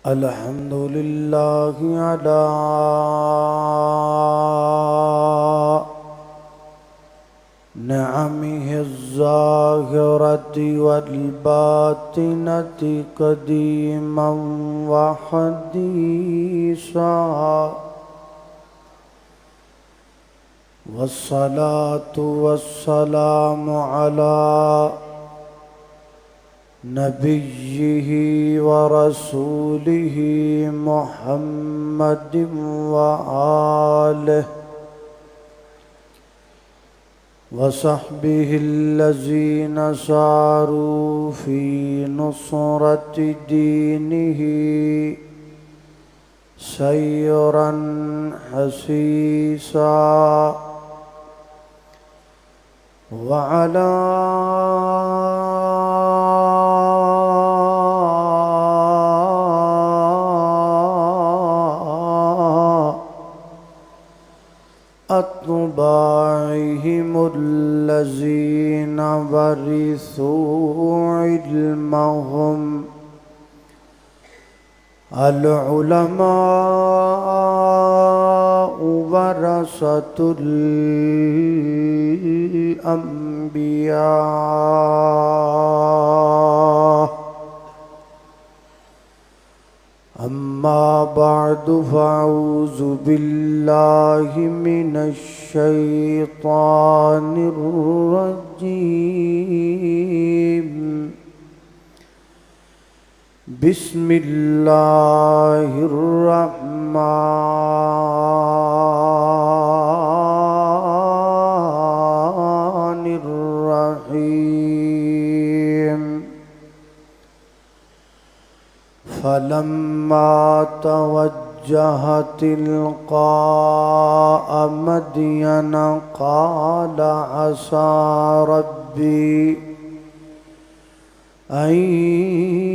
الحمد لله على نعمه الظاهرة والباطنة قديما وحديثا، والصلاة والسلام على نبيه ورسوله محمد وآله وصحبه الذين ساروا في نصرة دينه سيرا حسيسا، وعلى أتباعهم الذين ورثوا علمهم العلماء ورثة الأنبياء. أما بعد فأعوذ بالله من الشيطان الرجيم. بسم الله الرحمن الرحيم. فلما توجه تلقاء مدين قال عسى ربي أن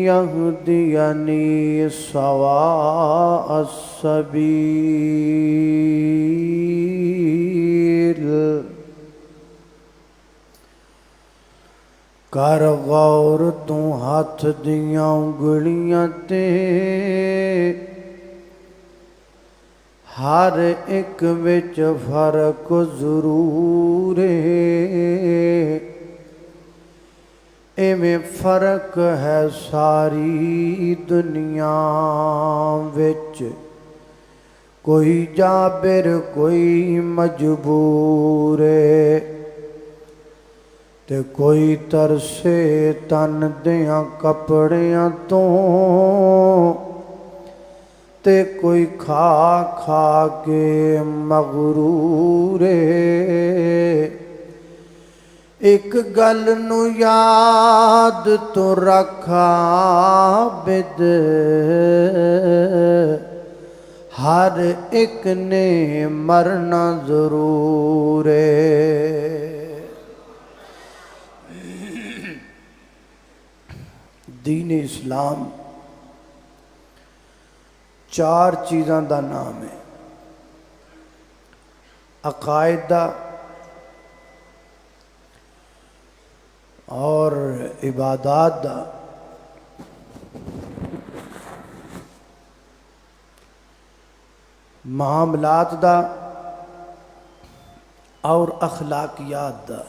يهديني سواء السبيل. کر غور تو ہاتھ دیاں انگلیاں تے، ہر ایک وچ فرق ضرور ہے، ایویں فرق ہے ساری دنیا وچ، کوئی جابر کوئی مجبور ہے، تے کوئی ترسے تن دیاں کپڑیاں تو، تے کوئی کھا کھا کے مغرور ہے. ایک گل نو یاد تو رکھا عابد، ہر ایک نے مرنا ضرور ہے. دین اسلام چار چیزاں دا نام ہے: عقائد دا، اور عبادات دا، معاملات دا، اور اخلاقیات دا.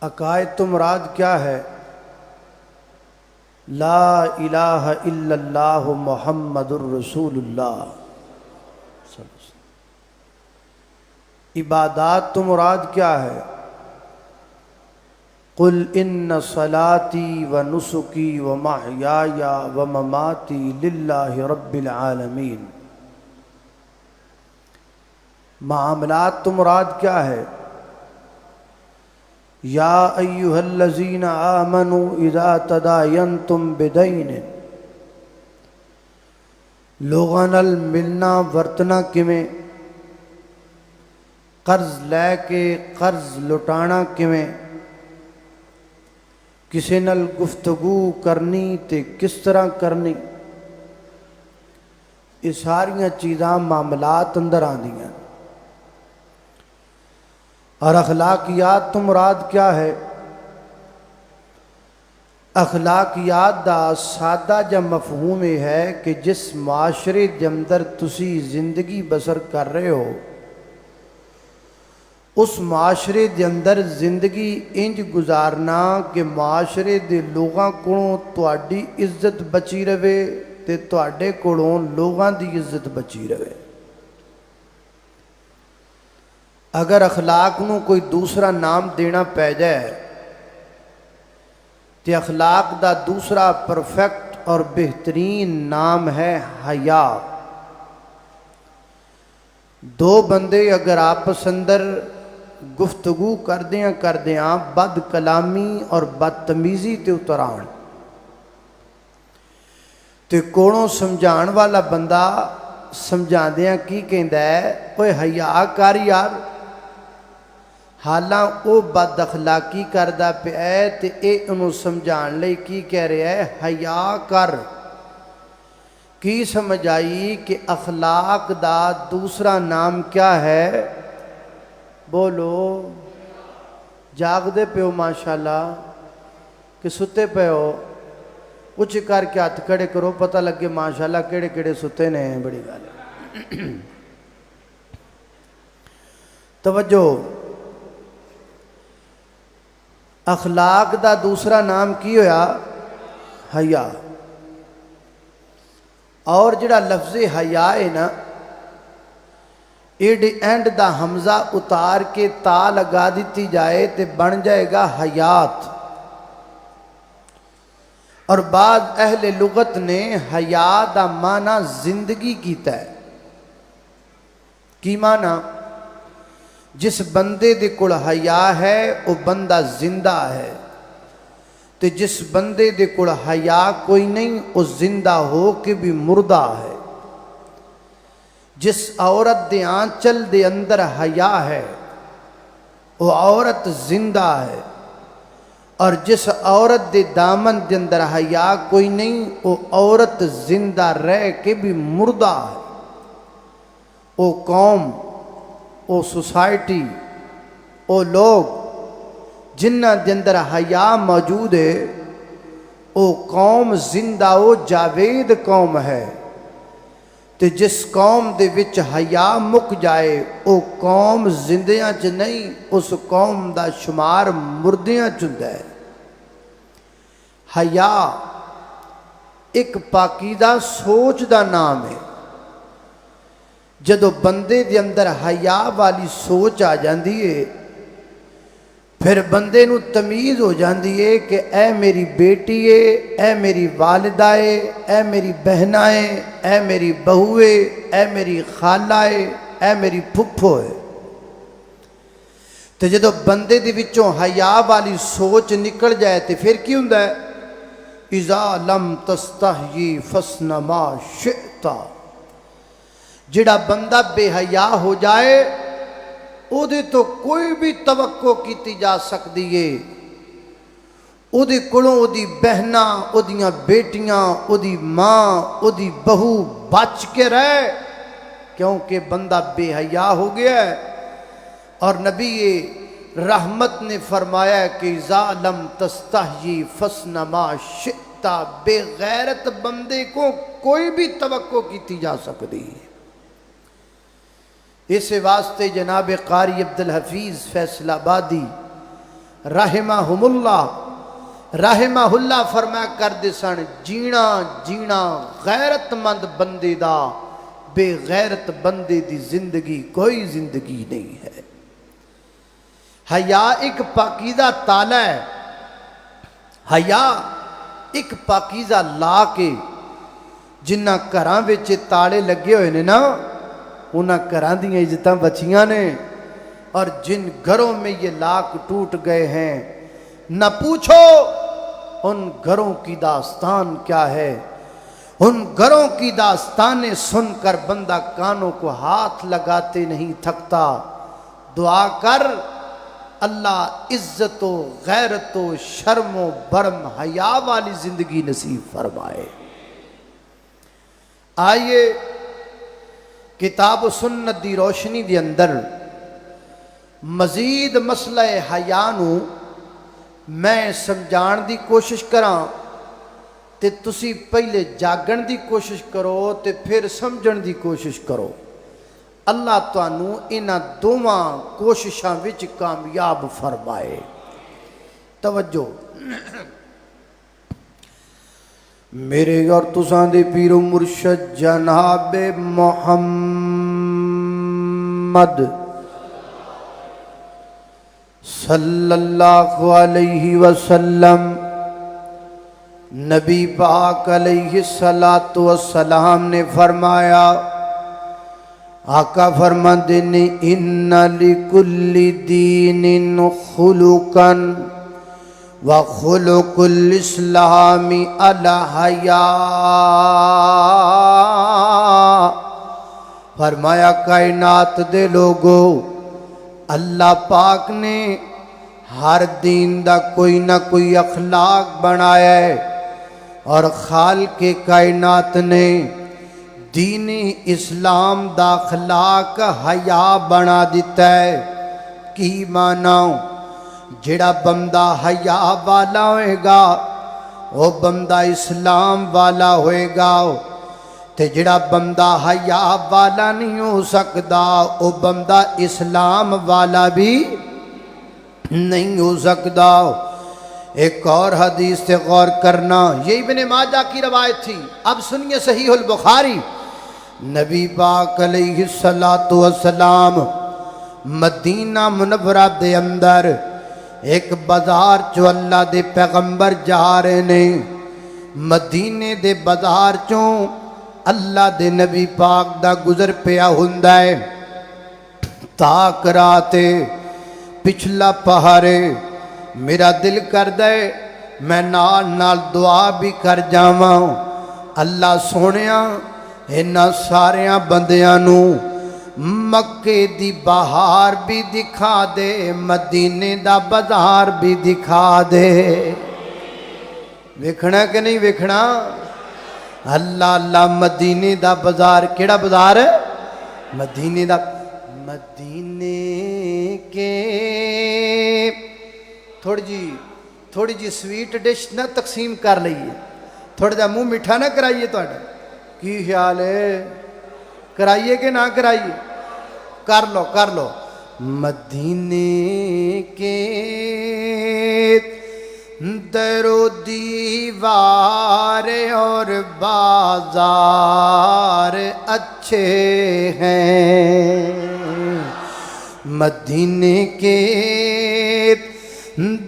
عقائد تو مراد کیا ہے؟ لا الہ الا اللہ محمد الرسول اللہ. عبادات تو مراد کیا ہے؟ قل ان صلاتي ونسكي ومحياي ومماتي للہ رب العالمین. معاملات تو مراد کیا ہے؟ یا ایہا الذین آمنوا اذا تداینتم بدین. لوگاں نال ملنا ورتنا کیویں؟ قرض لے کے قرض لٹانا کیویں؟ کسے نال گفتگو کرنی تے کس طرح کرنی؟ یہ ساریاں چیزاں معاملات اندر آندیاں. اور اخلاقیات تو مراد کیا ہے؟ اخلاقیات دا سادہ جا مفہوم یہ ہے کہ جس معاشرے دے اندر تسی زندگی بسر کر رہے ہو اس معاشرے دے اندر زندگی انج گزارنا کہ معاشرے دے لوگاں کولوں تہاڈی عزت بچی رہے تے تہاڈے کولوں لوگاں دی عزت بچی رہے۔ اگر اخلاق نو کوئی دوسرا نام دینا پہ جائے تے اخلاق دا دوسرا پرفیکٹ اور بہترین نام ہے حیا۔ دو بندے اگر آپس اندر گفتگو کردیاں بد کلامی اور بدتمیزی تے اتران تے کوڑوں سمجھان والا بندہ سمجھاندیاں کی کہندا ہے اوے حیا کر یار، حالاں او بد اخلاقی کردا پیا ہے تے اے انہوں سمجھان لئی کی کہہ رہا ہے حیا کر۔ کی سمجھ آئی کہ اخلاق دا دوسرا نام کیا ہے؟ بولو، جاگ دے پیو ماشاءاللہ کہ ستے پیو؟ کچھ کر کے ہاتھ کھڑے کرو پتہ لگے ماشاءاللہ کیڑے کیڑے ستے نے، بڑی گل ہے۔ توجہ، اخلاق دا دوسرا نام کی ہویا؟ حیا۔ اور جڑا لفظ حیا ہے نا، ایڈ اینڈ دا حمزہ اتار کے تا لگا دیتی جائے تے بن جائے گا حیات۔ اور بعض اہل لغت نے حیا دا معنی زندگی کیتا ہے۔ کی معنی؟ جس بندے دے کول حیا ہے وہ بندہ زندہ ہے، تے جس بندے دے کول حیا کوئی نہیں وہ زندہ ہو کے بھی مردہ ہے۔ جس عورت دے آنچل دے اندر حیا ہے وہ عورت زندہ ہے، اور جس عورت دے دامن دے اندر حیا کوئی نہیں وہ عورت زندہ رہ کے بھی مردہ ہے۔ وہ قوم، وہ سوسائٹی، وہ لوگ جنہ دے اندر حیا موجود ہے وہ قوم زندہ و جاوید قوم ہے، تے جس قوم دے وچ حیا مک جائے وہ قوم زندیاں چ نہیں، اس قوم دا شمار مردیاں چندہ ہے۔ حیا ایک پاکیزہ سوچ دا نام ہے۔ جدو بندے دے اندر حیا والی سوچ آ جاندی ہے پھر بندے نو تمیز ہو جاندی ہے کہ اے میری بیٹی ہے، اے میری والدہ ہے، اے میری بہنہ ہے، اے میری بہو ہے، اے میری خالہ ہے، اے میری پھپھو ہے۔ تو جدو بندے دی وچوں حیا والی سوچ نکل جائے تو پھر کی ہوندا ہے؟ اذا لم تستحیی فصن ما شئتا۔ جڑا بندہ بے حیا ہو جائے او دے تو کوئی بھی توقع کیتی جا سکتی ہے، او دے کولوں او دی بہنہ، او دیاں بیٹیاں، او دی ماں، او دی بہو بچ کے رہے، کیونکہ بندہ بے حیا ہو گیا ہے۔ اور نبی رحمت نے فرمایا ہے کہ اذا لم تستحیی فصن ما شئتا، بے غیرت بندے کو کوئی بھی توقع کیتی جا سکتی ہے۔ اس واسطے جناب قاری عبدالحفیظ فیصل آبادی رحمہم اللہ فرمایا کردے سن، جینا غیرت مند بندے دا، بے غیرت بندے دی زندگی کوئی زندگی نہیں ہے۔ حیا ایک پاکیزہ تالا ہے، حیا ایک پاکیزہ لا کے جنہ گھراں وچ تالے لگے ہوئے نے نا انہاں گھراں دیاں عزتاں بچیاں نے، اور جن گھروں میں یہ لاک ٹوٹ گئے ہیں نہ پوچھو ان گھروں کی داستان کیا ہے۔ ان گھروں کی داستانیں سن کر بندہ کانوں کو ہاتھ لگاتے نہیں تھکتا۔ دعا کر اللہ عزت و غیرت و شرم و برم حیا والی زندگی نصیب فرمائے۔ آئیے کتاب و سنت دی روشنی دی اندر مزید مسئلہ حیا نو میں سمجھان دی کوشش کراں تے تسی پہلے جاگن دی کوشش کرو تے پھر سمجھن دی کوشش کرو. اللہ تانوں انہاں دوواں کوششاں وچ کامیاب فرمائے. توجہ میرے اور تساں دے پیر و مرشد جناب محمد صلی اللہ علیہ وسلم نبی پاک علیہ السلام نے فرمایا، آقا فرماتے ہیں ان لکل دین خلقا وخلق الاسلام الحیاء. فرمایا کائنات دے لوگو، اللہ پاک نے ہر دین دا کوئی نہ کوئی اخلاق بنایا ہے، اور خالق کائنات نے دین اسلام دا اخلاق حیا بنا دیتا ہے. کی معنی؟ جڑا بندہ حیا والا ہوئے گا وہ بندہ اسلام والا ہوئے گا، تے جڑا بندہ حیا والا نہیں ہو سکتا وہ بندہ اسلام والا بھی نہیں ہو سکتا. ایک اور حدیث سے غور کرنا، یہ ابن ماجہ کی روایت تھی. اب سنیے صحیح البخاری. نبی پاک علیہ السلام مدینہ منورہ دے اندر ایک بازار چو اللہ دے پیغمبر جا رہے نے. مدینے دے بازار چوں اللہ دے نبی پاک دا گزر پیا ہوندا ہے. تاک راتے پچھلا پہاڑے میرا دل کر دے میں نال نال دعا بھی کر جاواں، اللہ سونیاں انہاں ساریاں بندیاں نو مکے دی بہار بھی دکھا دے، مدینے دا بازار بھی دکھا دے. ویکھنا کہ نہیں ویکھنا؟ اللہ اللہ مدینے دا بازار کیڑا بازار ہے؟ مدینے دا. مدینے کے تھوڑی جی سویٹ ڈش نہ تقسیم کر لئیے، تھوڑا جا منہ میٹھا نہ کرائیے. تھوڑا کی خیال ہے؟ کرائیے کہ نہ کرائیے؟ کر لو. مدینے کے در و دیوار اور بازار اچھے ہیں، مدینے کے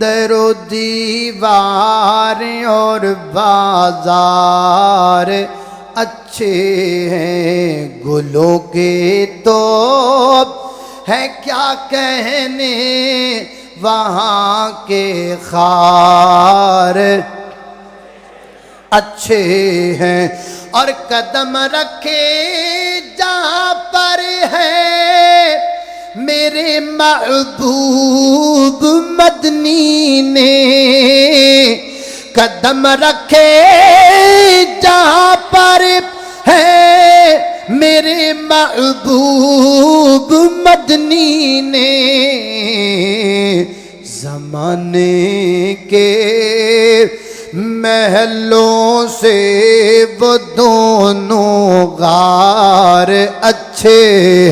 در و دیوار اور بازار اچھے ہیں. گلوں کے تو ہے کیا کہنے وہاں کے خار اچھے ہیں، اور قدم رکھے جہاں پر ہے میرے محبوب مدنی نے. قدم رکھے جہاں پر ہے میرے محبوب مدنی نے. زمانے کے محلوں سے وہ دونوں غار اچھے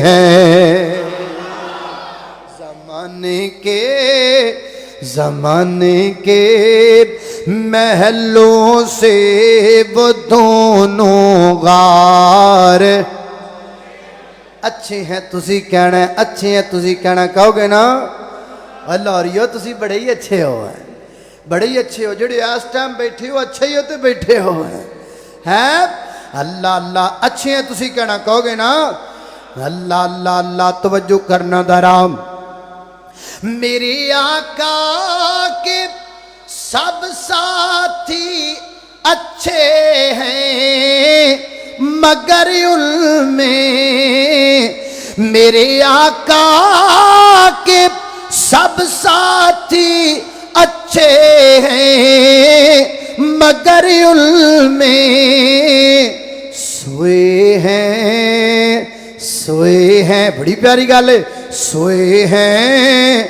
ہیں، زمانے کے محلوں سے وہ دونوں غار اچھے ہیں. تسی کہنا ہے اچھے ہیں، تسی کہنا کہو گے نا اللہ اور یہ تسی بڑے ہی اچھے ہو ہیں، بڑے ہی اچھے ہو. جڑے اس ٹائم بیٹھے ہو اچھے ہی ہوتے بیٹھے ہو ہیں. اللہ اللہ اچھے ہیں تسی کہنا کہو گے نا اللہ اللہ اللہ. توجہ کرنا درام. میرے آقا کے سب ساتھی اچھے ہیں مگر ان میں میرے آقا کے سب ساتھی اچھے ہیں مگر ان میں سوئے ہیں. بڑی پیاری گل ہے. سوئے ہیں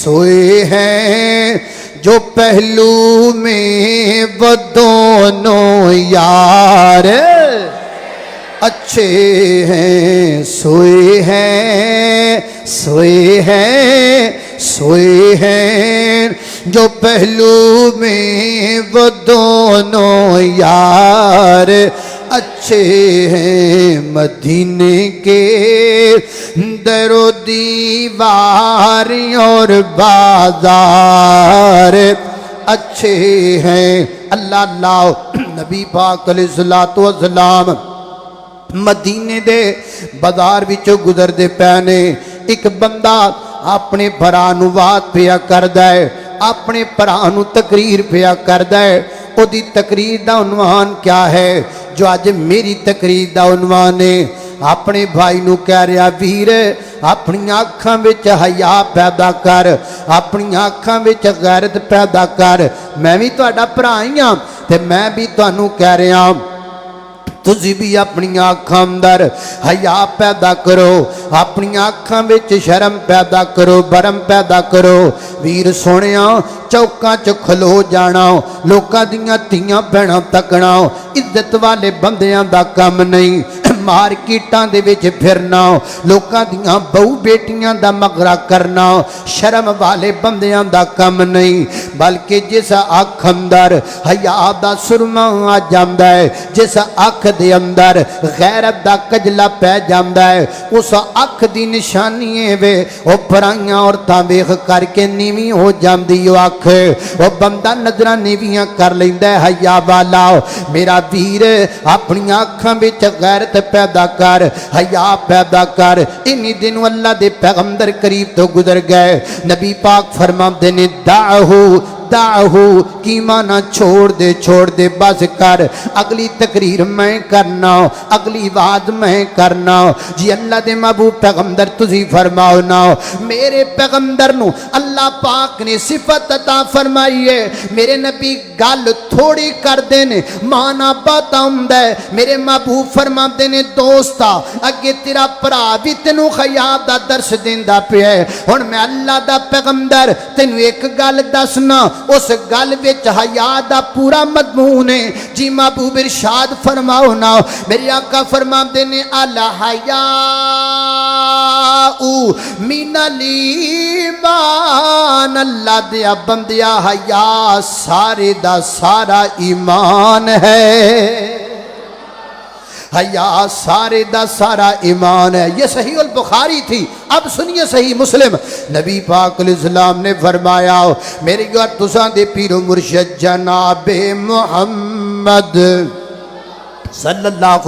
سوئے ہیں جو پہلو میں وہ دونوں یار اچھے ہیں سوئے ہیں سوئے ہیں سوئے ہیں جو پہلو میں وہ دونوں یار اچھے ہیں مدینے کے در و دیوار اور بازار اچھے ہیں اللہ اللہ نبی پاک علیہ الصلوۃ والسلام مدینے دے بازار وچوں گزردے پے نے ایک بندہ اپنے بھرا نوں بات پیا کردا ہے اپنے بھرا نوں تقریر پیا کردا ہے او دی تقریر دا عنوان کیا ہے جو اج میری تقریر دا عنوان ہے اپنے بھائی نوں کہہ رہا ویر اپنی آنکھاں وچ حیا پیدا کر اپنی آنکھاں وچ غیرت پیدا کر میں بھی تہاڈا بھرا ہی ہاں تے میں بھی تانوں کہہ رہا تسی بھی اپنی آنکھاں اندر حیا پیدا کرو اپنی آنکھاں وچ شرم پیدا کرو برم پیدا کرو ویر سونیاں چوکاں چ کھلو جانا لوکاں دیاں تیاں بہناں تکنا عزت والے بندیاں دا کم نہیں مارکیٹاں دے وچ پھرنا لوکاں دیاں بہو بیٹیاں دا مغرا کرنا شرم والے بندیاں دا کم نہیں بلکہ جس اکھ اندر حیا دا سرما آ جاندا ہے جس اکھ دے اندر غیرت دا کجلا پہ جاندا ہے اس اکھ دی نشانی ہے وے او پرائیاں عورتاں ویکھ کر کے نیویں ہو جاندی او اکھ او بندہ نظراں نیویاں کر لیندا ہے حیا والا میرا ویر اپنی اکھاں وچ غیرت پیدا کر حیا پیدا کر انہی دنوں اللہ دے پیغمبر قریب تو گزر گئے نبی پاک فرماندے نے دعہو کی معنی چھوڑ دے بس کر اگلی تقریر میں کرنا اگلی وعد میں کرنا جی اللہ دے محبوب پیغمبر تسی فرماؤ نا میرے پیغمبر نو اللہ پاک نے صفت عطا فرمائی ہے میرے نبی گل تھوڑی کر دینے مانا باتا ہوندا ہے میرے محبوب فرماتے نے دوستا اگے تیرا پرا بھی تینوں خیاب دا درس دیندا پیا ہے ہن میں اللہ دا پیغمبر تینوں ایک گل دسنا اس گل وچ حیا دا پورا مضمون ہے جی محبوب ارشاد فرماؤ نا میرے آقا فرماتے نے الحیاء من الایمان اللہ دیا بندیا حیا سارے دا سارا ایمان ہے حیا سارے دا سارا ایمان ہے یہ صحیح البخاری تھی اب سنیے صحیح مسلم نبی پاک علیہ السلام نے فرمایا میرے گھر تساں دے پیر و مرشد جناب محمد صلی اللہ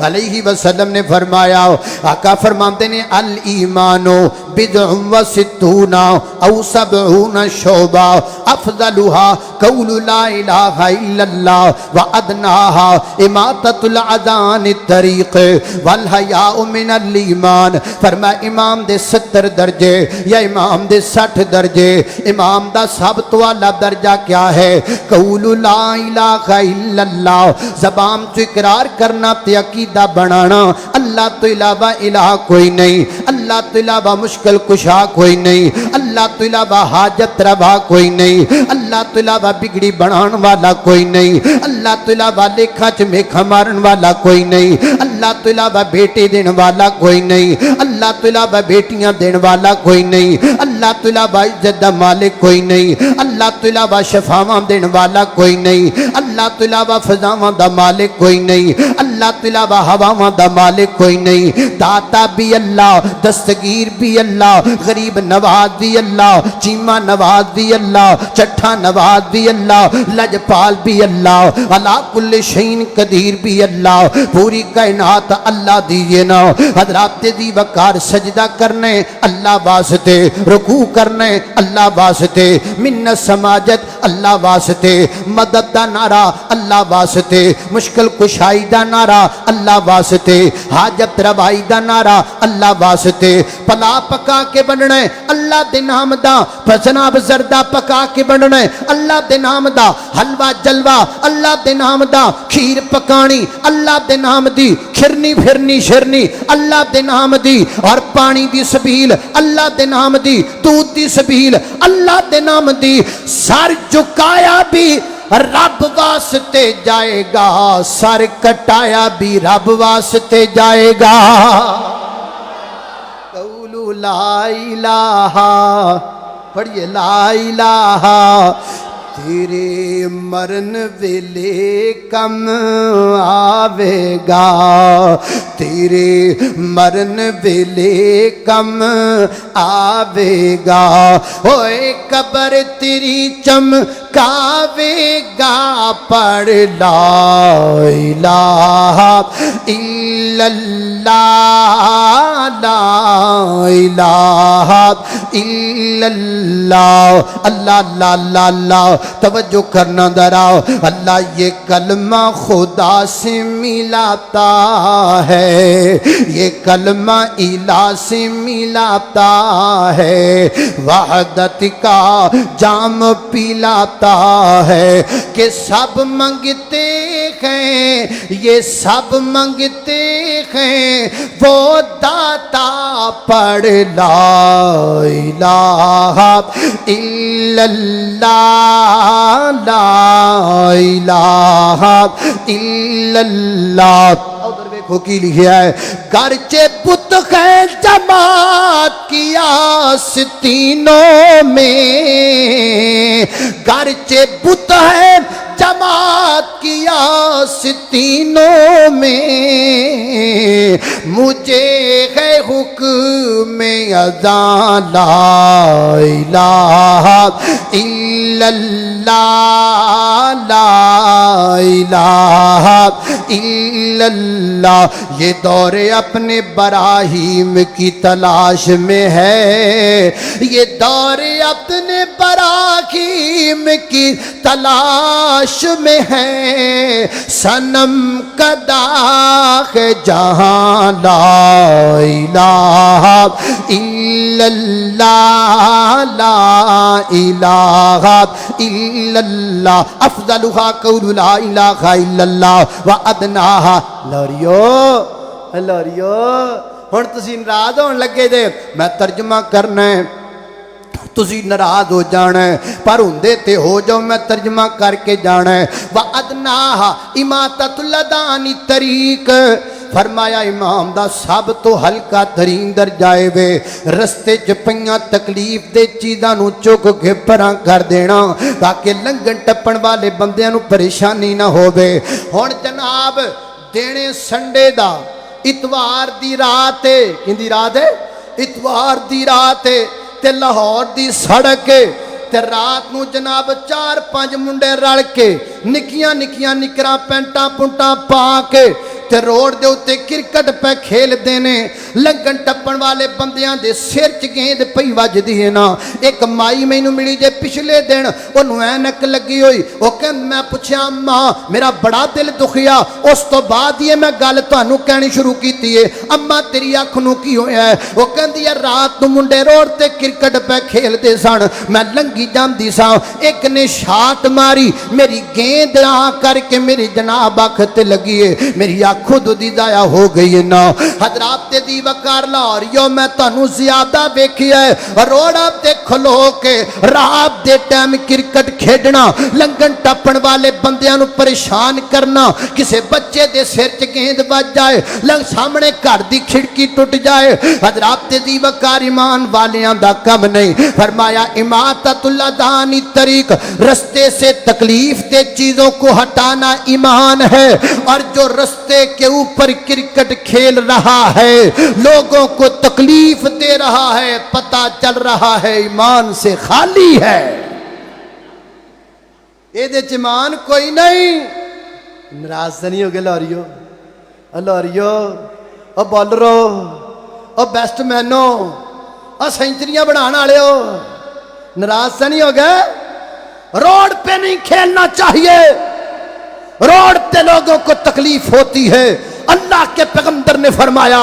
علیہ وسلم نے فرمایا آقا فرماتے ہیں الایمانو بدع و ستون او سبعون شعبہ افضلها قول لا الہ الا اللہ و ادناها اماتت العذان الطریق والحیاء من الایمان فرمایا امام دے 70 درجے یا امام دے 60 درجے امام دا سب تو اعلیٰ درجہ کیا ہے قول لا الہ الا اللہ زبان تو اقرار کرنا تے عقیدہ بنانا اللہ تو علاوہ الہ کوئی نہیں اللہ تو علاوہ مشکل کشا کوئی نہیں اللہ تو علاوہ حاجت روا کوئی نہیں اللہ تو علاوہ بگڑی بنان والا کوئی نہیں اللہ تو علاوہ لکھا چ میکھا مارن والا کوئی نہیں اللہ تو علاوہ بیٹے دین والا کوئی نہیں اللہ تو علاوہ بیٹیاں دین والا کوئی نہیں اللہ تو علاوہ عزت دا مالک کوئی نہیں اللہ تو علاوہ شفاواں دین والا کوئی نہیں اللہ تو علاوہ فضاواں دا مالک کوئی نہیں اللہ تو علاوہ ہواواں دا مالک کوئی نہیں داتا بھی اللہ دستگیر بھی اللہ غریب نواز بھی اللہ چیمہ نواز بھی اللہ چٹھا نواز بھی اللہ لجپال بھی اللہ علا کل شین قدیر بھی اللہ پوری کائنات اللہ دیئے نا حضرات دی وقار سجدہ کرنے اللہ واسطے رکوع کرنے اللہ واسطے منت سماجت اللہ واسطے مدد دا نعرہ اللہ واسطے مشکل کشائی دا نعرہ اللہ واسطے حاجت روائی دا نعرہ اللہ واسطے واسطے پلا پکا کے بننا ہے اللہ دے نام دا، جناب زردہ پکا کے بننا ہے اللہ دے نام دا، حلوہ جلوہ اللہ دے نام دا، کھیر پکانی اللہ دے نام دی، کھرنی پھرنی شرنی اللہ دے نام دی، اور پانی دی سبیل اللہ دے نام دی، دودھ دی سبیل اللہ دے نام دی، سر جھکایا بھی رب واسطے جائے گا، سر کٹایا بھی رب واسطے جائے گا۔ قولوا لا الہ، پڑھئے لا الہ، تیرے مرن ویلے کم آوے گا، تیرے مرن ویلے کم آوے گا، ہوئے قبر تیری چمکاوے گا، پڑھ لا الہ الا اللہ، لا الہ الا اللہ، اللہ اللہ اللہ اللہ۔ توجہ کرنا دراؤ، اللہ یہ کلمہ خدا سے ملاتا ہے، یہ کلمہ الہ سے ملاتا ہے، وحدت کا جام پلاتا ہے، کہ سب منگتے ہیں یہ سب منگتے ہیں وہ داتا، پڑھ لا الہ الا اللہ، لا الہ الا اللہ۔ ادھر دیکھو کی لکھا ہے، گرچہ بت ہے جماعت کی آستینوں میں، گرچہ بت ہے جماعت کی آستینوں میں، مجھے ہے حکم اذان لا الہ الا اللہ، لا الہ الا اللہ۔ یہ دور اپنے براہیم کی تلاش میں ہے، یہ دور اپنے براہیم کی تلاش میں ہے، صنم کا داغ جہاں لا الہ الا اللہ، لا الہ الا اللہ۔ افضلها قول لا الہ الا اللہ وادناها۔ لوریو ہن تسی ناراض ہون لگے جے، میں ترجمہ کرنا ہے، تسی ناراض ہو جانا ہے، پر ہوندے تے ہو جاؤ، میں ترجمہ کر کے جانا ہے۔ وَأَدْنَاهَا إِمَاطَةُ الْأَذَانِ الطَّرِيقِ، فرمایا امام دا سب تو ہلکا ترین درجائے وے رستے چ پئیاں تکلیف دے چیزاں نو چک کے پراں کر دینا، تاکہ لنگن ٹپن والے بندیاں نو پریشانی نہ ہووے۔ ہن جناب دینے سنڈے دا اتوار دی رات ہے، کیندی رات ہے؟ اتوار دی رات ہے، تے لاہور دی سڑک ہے، تے رات نو جناب 4-5 منڈے رل کے نکیاں نکیاں نکراں پینٹاں پنٹاں پا کے تے روڈ دے اتے کرکٹ پہ کھیل دینے، لنگن ٹپن والے بندیاں دے سر چ گیند پئی وجدی ہے نا۔ ایک مائی مینوں ملی جے پچھلے دن، اونوں اینک لگی ہوئی، او کہن میں پوچھیا اماں میرا بڑا دل دکھیا، اس تو بعد یہ میں گل تانوں کہنی شروع کیتی ہے، اماں تیری اکھ نوں کی ہویا ہے؟ او کہندی ہے رات نوں منڈے روڈ تے کرکٹ پہ کھیل دے سن، میں لنگی جاندی سا، ایک نے شاٹ ماری، میری گیند آ کر کے میری جناب اکھ تے لگی ہے، میری خود دی ضائع ہو گئی نا۔ حضرات تے دی وقار لاہوریو میں تانوں زیادہ ویکھیا ہے، روڑا تے کھلو کے رات دے ٹائم کرکٹ کھیڈنا، لنگن ٹپن والے بندیاں نو پریشان کرنا، کسے بچے دے سر چ گیند بج جائے، لنگ سامنے گھر دی کھڑکی ٹوٹ جائے، حضرات تے دی وقار ایمان والیاں دا کم نہیں۔ فرمایا اماطۃ الأذان الطریق، رستے سے تکلیف دے چیزوں کو ہٹانا ایمان ہے، اور جو رستے کے اوپر کرکٹ کھیل رہا ہے، لوگوں کو تکلیف دے رہا ہے، پتہ چل رہا ہے ایمان سے خالی ہے، اے دے ایمان کوئی نہیں۔ ناراض نہیں ہو گئے لاہوریو، او بالرو، او بیسٹ مینو، او سینچریاں بنانا والے ہو، ناراض نہیں ہو گئے؟ روڈ پہ نہیں کھیلنا چاہیے، روڈ تے لوگوں کو تکلیف ہوتی ہے۔ اللہ کے پیغمبر نے فرمایا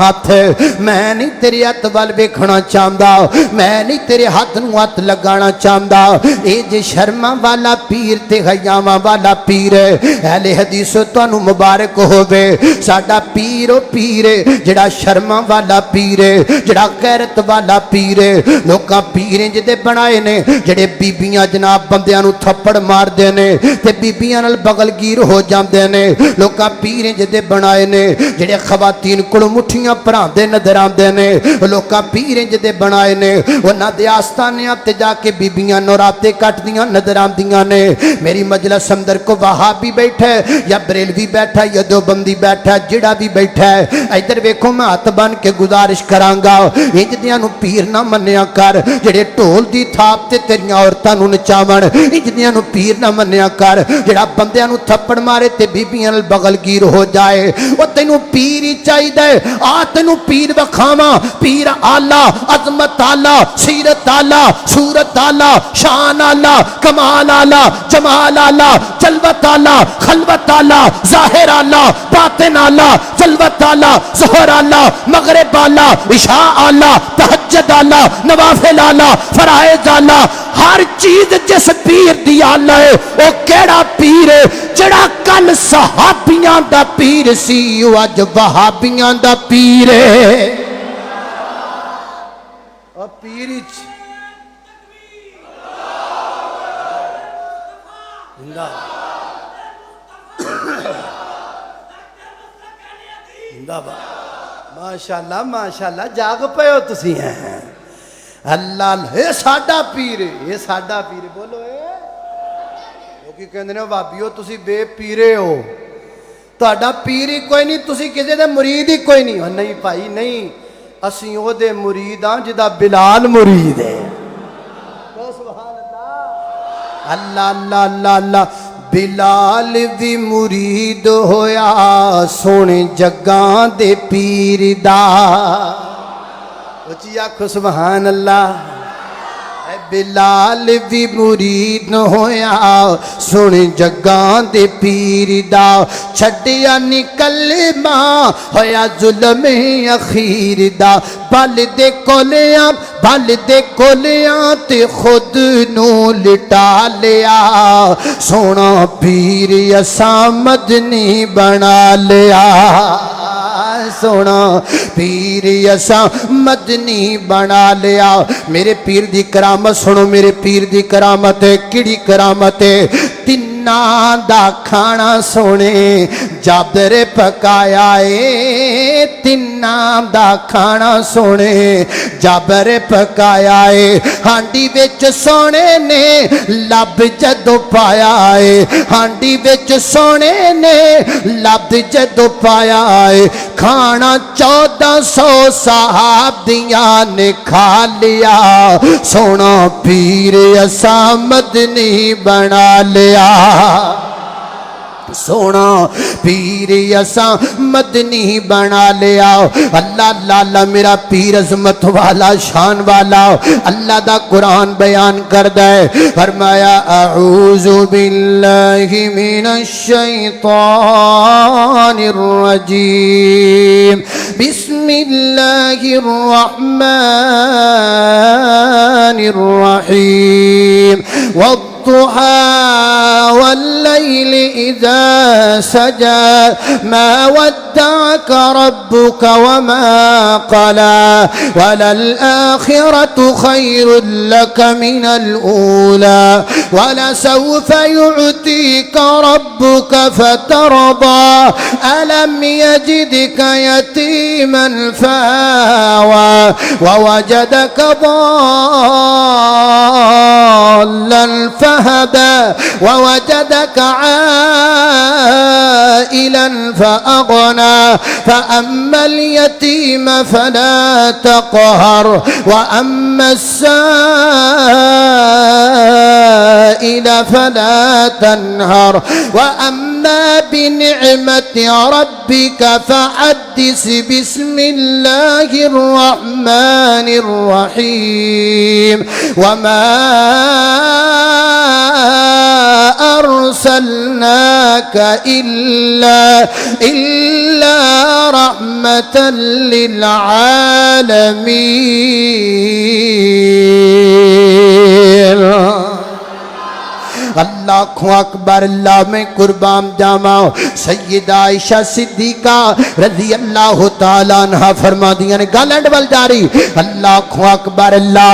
ہاتھ میں نہیں تیرے ہاتھ وال ویکھنا چاہتا میں نہیں تیرے ہاتھ نو ہاتھ لگانا چاہتا اے جے شرما والا پیر تے حیاواں والا پیر ہے اہل حدیث تانوں مبارک ہووے ساڈا پیر او پیر ہے جڑا شرما والا پیر ہے جڑا غیرت والا پیر ہے لوکاں پیر جدے بنائے نے جڑے بیبیاں جناب بندیاں نو تھپڑ مار دے نے تے بیبیاں نال بغل گیر ہو جاندے نے لوکاں پیر جدے بنائے نے جڑے خواتین کول مٹھیاں پراندے نظر آندے نے لوکاں پیر جدے بنائے نے انہاں دے آستانیاں تے جا کے بیبیاں نوراتے کٹدیاں نظر آندیاں نے میری مجلس اندر کو وہابی بیٹھا ہے یا بریلوی بیٹھا ہے یا دیوبندی بیٹھا ہے جڑا بھی بیٹھا ہے ادھر ویکھو میں ہاتھ بن کے گزارش کرانگا انج دیاں نو پیر نہ منیا کر جڑے ڈھول دی تھاپ تے تیریاں عورتاں نو نچاون انج دیاں نو پیر نہ منیا کر جڑا بندیاں نو تھپڑ مارے تے بیبیاں نال بغل گیر ہو جائے او تینو پیر ہی چاہیدا ہے آ تینو پیر وکھاواں پیر آلہ عظمت آلہ سیرت آلہ صورت آلہ شان آلہ کمال آلہ جمال آلہ جلوت آلہ خلوت آلہ ظاہر آلہ باطن آلہ جلوت آلہ ظہر آلہ مغرب آلہ عشاء آلہ تہجد آلہ نوافل آلہ فرائض آلہ ہر چیز جس پیر دی آلہ ہے وہ کیڑا پیر ہے جڑا کل صحابیاں دا پیر سی اج وہابیاں دا پیر ہے اور پیر ماشاءاللہ ماشاءاللہ جاگ پے ہو تسی ہیں اللہ اے ساڈا پیر اے ساڈا پیر بولو اے لوکی کہندے نے بھابیو تسی بے پیرے ہو تہاڈا پیر ہی کوئی نہیں تسی کسے دے مرید ہی کوئی نہیں نہیں بھائی نہیں اسی او دے مرید ہاں جدا بلال مرید ہے سبحان اللہ اللہ اللہ اللہ اللہ بلال بھی مرید ہویا سونے جگاں دے پیر دا اچھی آکھو سبحان اللہ بلال بھی مرید ہویا سونے جگاں دے پیر دا چھڑیا نکل ماں ہویا ظلم اخیر دا بل دے کولیاں تے خود نو لٹا لیا سونا پیر اساں مدنی بنا لیا سونا پیر اساں مدنی بنا لیا میرے پیر دی کرامت سنو میرے پیر دی کرامت ہے کیڑی کرامت ہے تناں دا کھانا سونے جابر پکایا ہے تناں دا کھانا سونے جابر پکایا ہے ہانڈی وچ سونے نے لب جدو پایا ہے ہانڈی وچ سونے نے لب جدو پایا ہے کھانا 1400 صحابیاں نے کھا لیا سونا پیر اساں مدنی بنا لیا سونا پیر اساں مدنی بنا لیا اللہ اللہ اللہ میرا پیر عظمت والا شان والا اللہ دا قرآن بیان کردہ ہے فرمایا اعوذ باللہ من الشیطان الرجیم بسم اللہ الرحمن الرحیم والضحى والليل إذا سجى ما ودعك ربك وما قلى وللآخرة خير لك من الأولى ولسوف يعطيك ربك فترضى ألم يجدك يتيما فآوى ووجدك ضالا فهدى ووجدك عائلا فأغنى فأما اليتيم فلا تقهر وأما السائل فلا تنهر وأما بنعمة ربك فحدث بسم الله الرحمن الرحيم وما أرسلناك إلا رحمة للعالمين. اللہ کو اکبر. اللہ میں قربان جاواں. سیدہ عائشہ صدیقہ رضی اللہ تعالیٰ عنہ فرما دیا نے گالنڈ وال جاری. اللہ کو اکبر. اللہ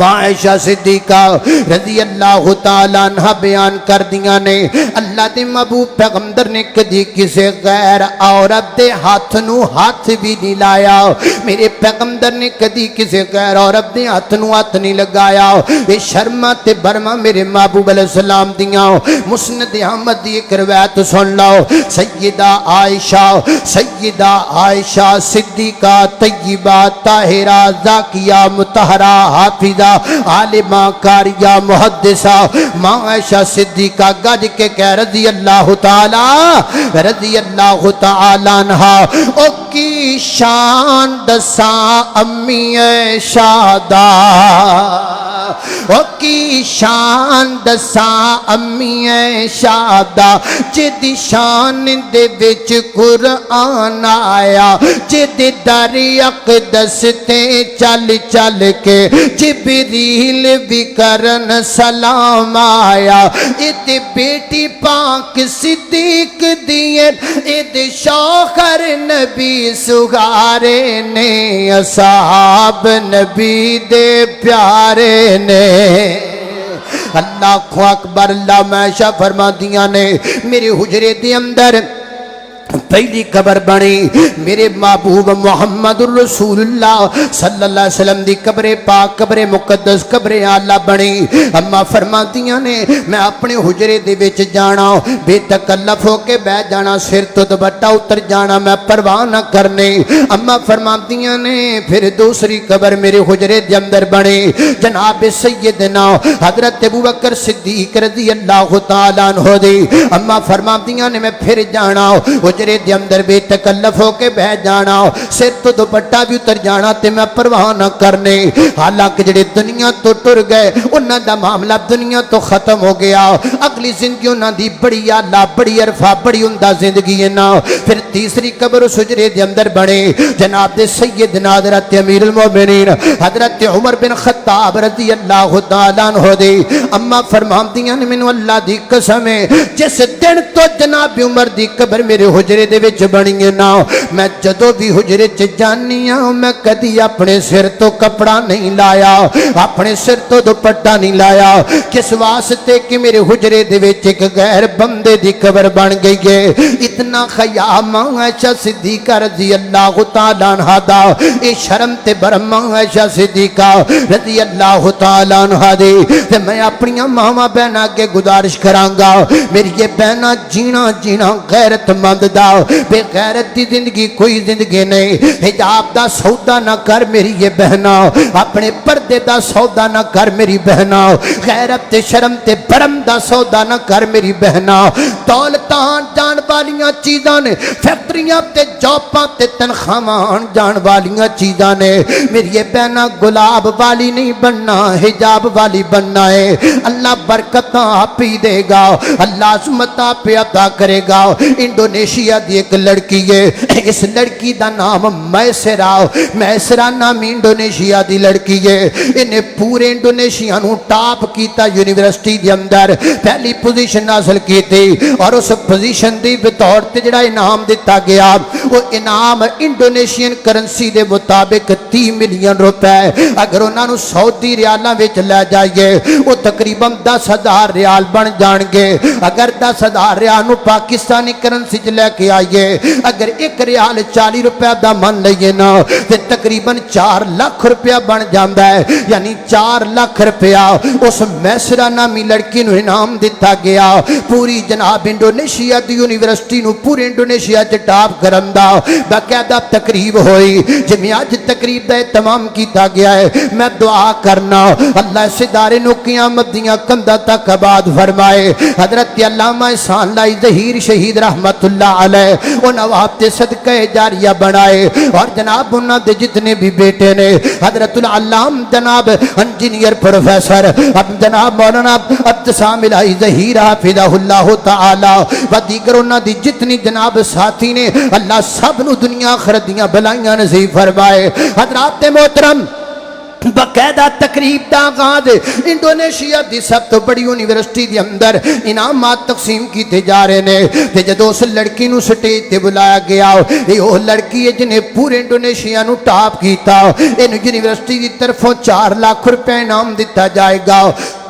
عائشہ صدیقہ رضی اللہ تعالیٰ عنہ بیان کر دیا نے اللہ دے محبوب پیغمبر نے کدی کسے غیر عورت دے ہاتھ نو ہاتھ بھی نہیں لایا. میرے پیغمبر نے کدی کسے غیر عورت دے ہاتھ نو ہاتھ نہیں لگایا. اے شرما تے برما میرے محبوب علیہ السلام دیاں. مسند احمد دی ایک روایت سن لو. سیدہ عائشہ صدیقہ طیبہ طاہرہ زاکیہ مطہرہ حافظہ عالمہ کاریہ محدثہ ماں عائشہ صدیقہ گج کے کہہ رضی اللہ تعالی عنہ. او کی شان دساں امی شادہ. او کی شان دساں امی شادہ جدی شان دے وچ قرآن آیا. جدی در اقدس تے چل چل کے جبریل بھی کرن سلام آیا. اد بیٹی پاک صدیق دیئے اد شوہر نبی سگارے نے اصحاب نبی دے پیارے نے. اللہ کو اکبر. اللہ عائشہ فرما دیا نے میرے حجرے دے اندر پہلی قبر بنی میرے محبوب محمد الرسول اللہ صلی اللہ علیہ وسلم دی قبر پاک قبر مقدس قبر اعلیٰ بنی. اما فرماتیاں نے میں اپنے حجرے دے وچ جانا بے تکلف ہو کے بیٹھ جانا سر تو دوپٹہ اتر جانا میں پرواہ نہ کرنے. اما فرماتیاں نے پھر دوسری قبر میرے حجرے دے اندر بنی جناب سیدنا حضرت ابوبکر صدیق رضی اللہ تعالیٰ عنہ دی. اما فرماتیاں نے میں پھر جانا حجرے دے اندر بے تکلف ہو کے بیٹھ جانا سر تو دوپٹہ بھی اتر جانا تے میں پرواہ نہ کرنے. حالانکہ جڑے دنیا تو ٹر گئے انہاں دا معاملہ دنیا تو ختم ہو گیا. اگلی زندگی انہاں دی بڑی اعلیٰ بڑی عرفہ بڑی عمدہ زندگی ہے نا. پھر تیسری قبر اس حجرے دے اندر بنے جناب دے سیدنا حضرت امیر المومنین حضرت عمر بن خطاب رضی اللہ تعالیٰ عنہ دے. اما فرماندیاں نے مینوں اللہ دی قسم ہے جس دن تو جناب عمر دی قبر میرے حجرے دے وچ بنی نا میں جدو بھی حجرے چ جانی ہوں میں کدی اپنے سر تو کپڑا نہیں لایا اپنے سر تو دوپٹہ نہیں لایا. کس واسطے کہ میرے حجرے دے وچ ایک غیر بندے دی قبر بن گئی ہے. اتنا خیا ماں عائشہ صدیقہ رضی اللہ تعالیٰ عنہ دا اے شرم تے برم ماں عائشہ صدیقہ رضی اللہ تعالیٰ عنہ دے. تے میں اپنی ماما بہنا کے گزارش کرانگا میری یہ بہنا جینا غیرت مند دا. بے غیرت دی زندگی کوئی زندگی نہیں. حجاب دا سودا نہ کر میری یہ بہنا اپنے پردے دا سودا نہ کر میری بہنا. غیرت تے شرم تے برم دا سودا نہ کر میری بہنا. دولتان جان والیاں چیزاں نے فیکٹریاں تے جاباں تے تنخواہاں جان والیاں چیزاں نے. میری یہ بہنا گلاب والی نہیں بننا حجاب والی بننا ہے. اللہ برکتاں آپ ہی دے گا اللہ عظمت آپ عطا کرے گا. انڈونیشیا دی ایک لڑکی ہے اس لڑکی دا نام میسرا نام انڈونیشیا دی لڑکی ہے. انہیں پورے انڈونیشیا نو ٹاپ کیتا یونیورسٹی دی اندر پہلی پوزیشن حاصل کی تھی اور اس پوزیشن دی بطور تے جڑا انعام دیتا گیا وہ انعام انڈونیشین کرنسی دے مطابق 30 ملین روپے. اگر انہاں نو سعودی ریالاں وچ لے جائیے وہ تقریباً 10,000 ریال بن جان گے. اگر 10,000 ریال نو پاکستانی کرنسی لے کے آئیے اگر ایک ریال 40 روپے دا من لئیے نا تے تقریباً 4 لاکھ روپیہ بن جاندہ ہے. یعنی 4 لاکھ روپیہ اس میسرا نامی لڑکی نو انعام دیتا گیا. پوری جناب انڈونیشیا دی یونیورسٹی یونیورسٹی نو پورے انڈونیشیا چ ٹاپ کرن دا باقاعدہ تقریب ہوئی جویں اج تقریب دا اہتمام کیتا گیا ہے میں دعا کرنا اللہ اس ادارے نو قیامت دیاں کندھاں تک آباد فرمائے حضرت علامہ احسان لائی ظہیر شہید رحمت اللہ علیہ ان اواب تے صدقہ جاریہ بنائے اور جناب انہاں دے جتنے بھی بیٹے نے حضرت العلام جناب انجینئر پروفیسر اب جناب مولانا ابتسام الہی ظہیر حافظہ اللہ تعالی و دیگر انہاں دی جتنی جناب ساتھی نے اللہ سب نو دنیا آخرت دیاں بلائیاں نصیب فرمائے حضرات محترم باقاعدہ تقریب دا آغاز انڈونیشیا دی سب تو بڑی یونیورسٹی دی اندر انعامات تقسیم کیتے جا رہے نے تے جدوں اس لڑکی نو سٹیج تے بلایا گیا اے او لڑکی ہے جنے پورے انڈونیشیا نو ٹاپ کیتا اینو یونیورسٹی دی طرفوں 4 لاکھ روپے انعام دتا جائے گا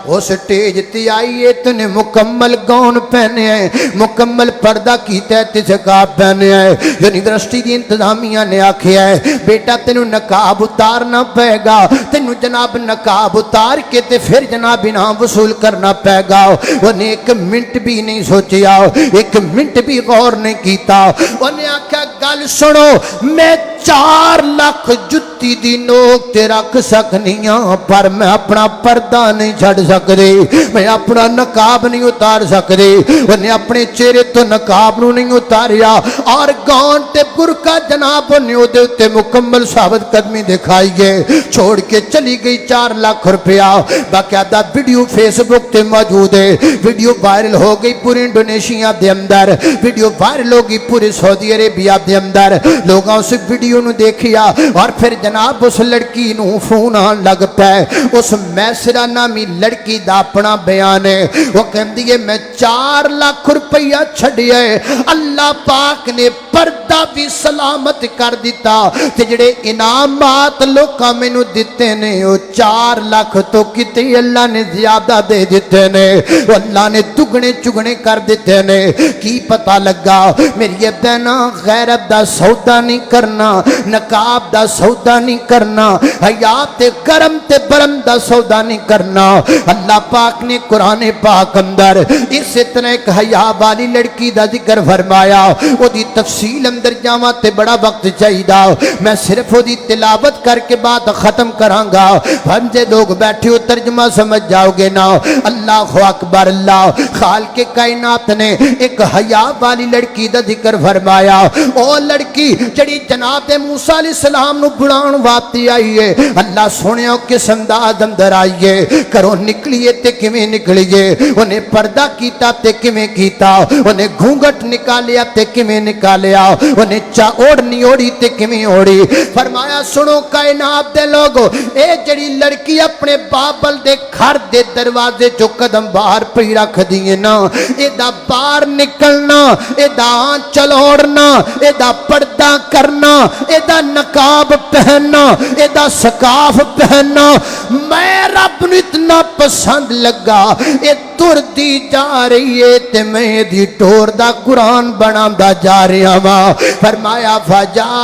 وہ سٹیج تی آئی ہے تو نے مکمل گون پہنے ہیں مکمل پردہ کیتا ہے تسکاب پہنے ہیں یونیورسٹی دی انتظامیہ نے آکھیا ہے بیٹا تینو نقاب اتارنا پہے گا تینو جناب نقاب اتار کے تے پھر جناب انعام وصول کرنا پہے گا انہیں 1 منٹ بھی نہیں سوچیا 1 منٹ بھی غور نہیں کیتا انہیں آکھا گل سنو میں 4 لاکھ جتی دی نوک تے رکھ سکنیاں پر میں اپنا پردہ نہیں چھڑ سکدے میں اپنا نقاب نہیں اتار سکدے انہیں اپنے چہرے تو نقاب نو نہیں اتاریا اور گون تے برکا جناب انہیں دے تے مکمل ثابت قدمی دکھائی گئے چھوڑ کے چلی گئی 4 لاکھ روپیہ باقاعدہ ویڈیو فیس بک تے موجود ہے ویڈیو وائرل ہو گئی پورے انڈونیشیا دے اندر ویڈیو وائرل ہو گئی پورے سعودی عربیہ دے اندر لوگاں اس ویڈیو نو دیکھیا اور پھر جناب اس لڑکی نو فون آن لگ پائے اس میسرہ نامی لڑکی دا اپنا بیان ہے وہ کہندی ہے میں 4 لاکھ روپیہ چھڑیا ہے اللہ پاک نے پردہ بھی سلامت کر دیتا تے جڑے انعامات لوکاں مینوں دتے نے وہ 4 لاکھ تو کتے اللہ نے زیادہ دے دیتے نے اللہ نے دگنے چگنے کر دیتے نے کی پتہ لگا میری بہنا غیرت دا سودا نہیں کرنا نقاب دا سودا نہیں کرنا حیات تے کرم تے برم دا سودا نہیں کرنا اللہ پاک نے قرآن پاک اندر اس طرح ایک حیا والی لڑکی دا ذکر فرمایا وہ دی تفصیل اندر جاواں تے بڑا وقت چاہیدا میں صرف وہ دی تلاوت کر کے بعد ختم کرانگا ہمجے لوگ بیٹھے ہو ترجمہ سمجھ جاؤ گے نا اللہ اکبر اللہ خالق کائنات نے ایک حیا والی لڑکی دا ذکر فرمایا او لڑکی جڑی جناب موسیٰ علیہ السلام نو بڑھان واپتی آئی ہے اللہ سونے ہو کس انداز اندر آئیے کرو نکلیے تے کمیں نکلیے انہیں پردہ کیتا تے کمیں کیتا انہیں گھونگٹ نکالیا تے کمیں نکالیا انہیں اوڑنی اوڑی تے کمیں اوڑی فرمایا سنو کائنات دے لوگو اے جڑی لڑکی اپنے بابل دے گھر دے دروازے جو قدم باہر پہ رکھ دیئے نا اے دا باہر نکلنا اے دا آنچل اوڑنا اے دا پردہ کرنا اے دا نقاب پہننا اے دا سکاف پہننا میں رب نو اتنا پسند لگا اے تر دی جا رہی ہے تے میں دی ٹور دا قرآن بنا دا جا رہا ہاں فرمایا فجاءتہ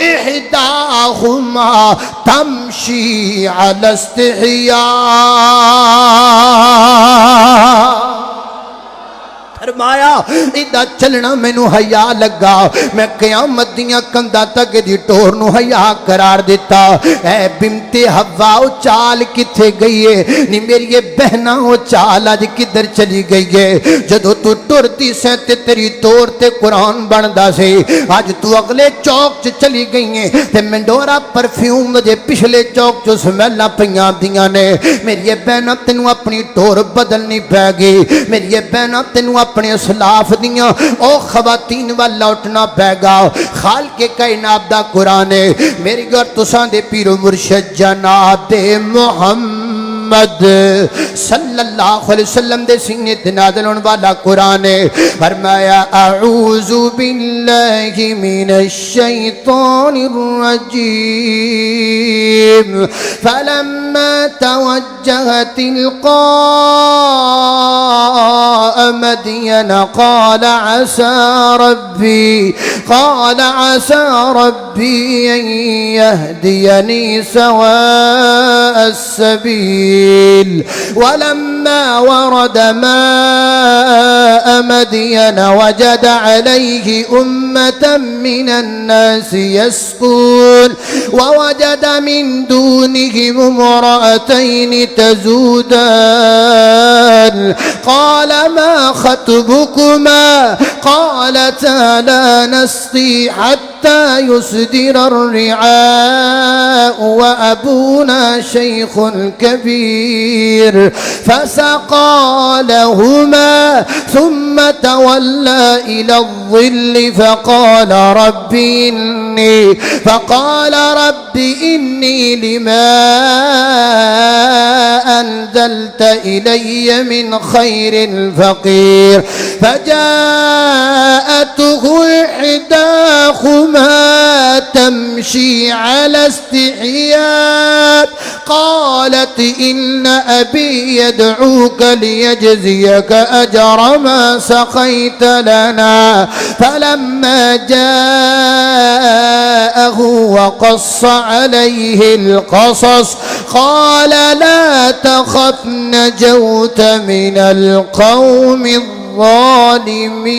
احداہما تمشی علی استحیاء فرمایا ایدہ چلنا میں نو حیاء لگا میں قیامت دیاں کندہ تک دی ٹور نو حیاء قرار دیتا اے بنت حوا او چال کتھے گئی ہے نی میری یہ بہنا او چال آج کدھر چلی گئی ہے جدو تو ٹور دی سینتے تیری ٹور تے قرآن بندہ سے آج تو اگلے چوک چ چلی گئی ہیں تے مندورا پرفیوم مجھے پچھلے چوک چ سمیلہ پہیاں دیاں نے میری یہ بہنا تینوں اپنی ٹور بدلنی پہ گئی میری یہ بہنا تینوں اپنے اسلاف دیاں او خواتین والا اٹھنا پیگا خالق کائنات دا قرآن ہے میری گھر تساں دے پیر و مرشد جناب محمد صلی اللہ علیہ وسلم دے سینے تے نازل ہونے والا قرآن ہے فرمایا اعوذ باللہ من الشیطان الرجیم فلما توجہ تلقاء مدین قال عسى ربي أن يهديني سواء السبيل ولما ورد ماء مدين وجد عليه أمة من الناس يسقون ووجد من دونهم امرأتين تزودان قال ما خطبكما قالتا لا نسقي حتى يصدر الرعاء وأبونا شيخ كبير فسقى لهما ثم تولى إلى الظل فقال رب إني لما أنزلت إلي من خير فقير فجاءته إحداهما تمشي على استحياء قالت إن أبي يدعوك ليجزيك أجر ما سقيت لنا فلما جاءه وقص عليه القصص قال لا تخف نجوت من القوم الظالمين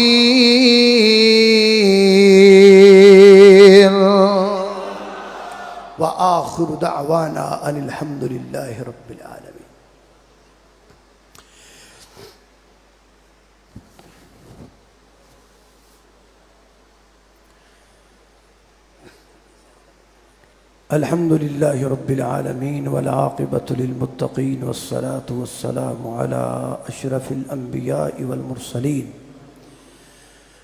وآخر دعوانا أن الحمد لله رب العالمين. الحمد لله رب العالمين والعاقبة للمتقين والصلاة والسلام على أشرف الأنبياء والمرسلين.